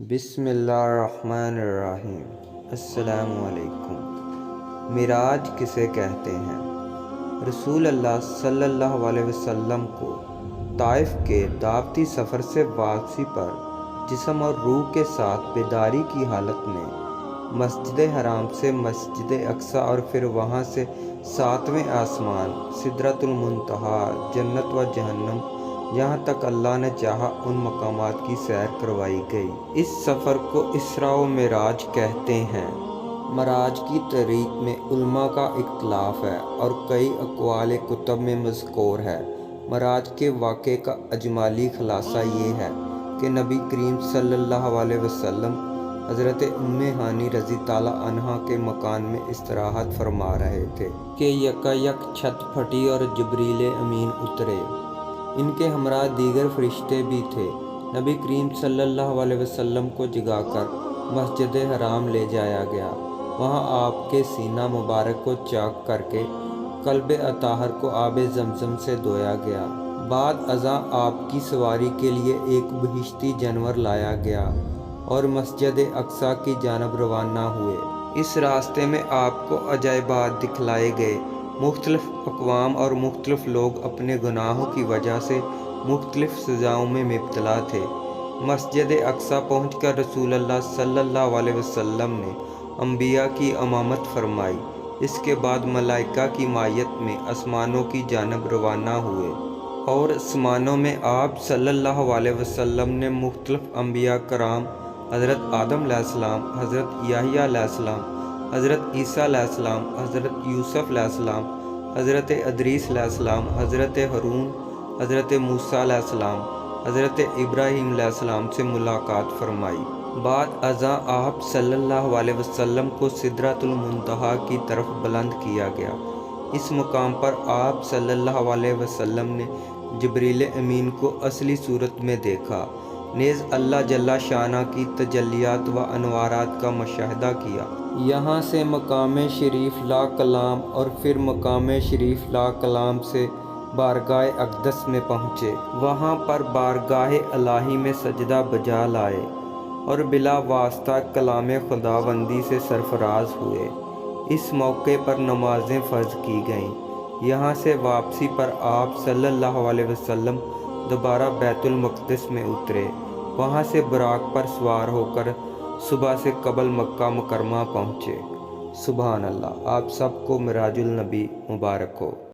بسم اللہ الرحمن الرحیم۔ السلام علیکم۔ معراج کسے کہتے ہیں؟ رسول اللہ صلی اللہ علیہ وسلم کو طائف کے دعوتی سفر سے واپسی پر جسم اور روح کے ساتھ بیداری کی حالت میں مسجد حرام سے مسجد اقصی اور پھر وہاں سے ساتویں آسمان، سدرۃ المنتہی، جنت و جہنم، جہاں تک اللہ نے چاہا ان مقامات کی سیر کروائی گئی۔ اس سفر کو اسراء و معراج کہتے ہیں۔ معراج کی تاریخ میں علماء کا اختلاف ہے اور کئی اقوال کتب میں مذکور ہے۔ معراج کے واقعے کا اجمالی خلاصہ یہ ہے کہ نبی کریم صلی اللہ علیہ وسلم حضرت ام ہانی رضی تعالیٰ عنہا کے مکان میں استراحت فرما رہے تھے کہ یکایک چھت پھٹی اور جبریل امین اترے۔ ان کے ہمراہ دیگر فرشتے بھی تھے۔ نبی کریم صلی اللہ علیہ وسلم کو جگا کر مسجد حرام لے جایا گیا۔ وہاں آپ کے سینہ مبارک کو چاک کر کے قلب اطہر کو آب زمزم سے دھویا گیا۔ بعد ازاں آپ کی سواری کے لیے ایک بہشتی جانور لایا گیا اور مسجد اقصی کی جانب روانہ ہوئے۔ اس راستے میں آپ کو عجائبات دکھلائے گئے۔ مختلف اقوام اور مختلف لوگ اپنے گناہوں کی وجہ سے مختلف سزاؤں میں مبتلا تھے۔ مسجد اقصی پہنچ کر رسول اللہ صلی اللہ علیہ وسلم نے انبیاء کی امامت فرمائی۔ اس کے بعد ملائکہ کی معیت میں آسمانوں کی جانب روانہ ہوئے اور آسمانوں میں آپ صلی اللہ علیہ وسلم نے مختلف انبیاء کرام، حضرت آدم علیہ السلام، حضرت یحییٰ علیہ السلام، حضرت عیسیٰ علیہ السلام، حضرت یوسف علیہ السلام، حضرت ادریس علیہ السلام، حضرت ہارون، حضرت موسیٰ علیہ السلام، حضرت ابراہیم علیہ السلام سے ملاقات فرمائی۔ بعد ازاں آپ صلی اللہ علیہ وسلم کو سدرۃ المنتہی کی طرف بلند کیا گیا۔ اس مقام پر آپ صلی اللہ علیہ وسلم نے جبریل امین کو اصلی صورت میں دیکھا، نیز اللہ جل شانہ کی تجلیات و انوارات کا مشاہدہ کیا۔ یہاں سے مقام شریف لا کلام اور پھر مقام شریف لا کلام سے بارگاہ اقدس میں پہنچے۔ وہاں پر بارگاہ الہی میں سجدہ بجا لائے اور بلا واسطہ کلام خداوندی سے سرفراز ہوئے۔ اس موقع پر نمازیں فرض کی گئیں۔ یہاں سے واپسی پر آپ صلی اللہ علیہ وسلم دوبارہ بیت المقدس میں اترے۔ وہاں سے براق پر سوار ہو کر صبح سے قبل مکہ مکرمہ پہنچے۔ سبحان اللہ۔ آپ سب کو معراج النبی مبارک ہو۔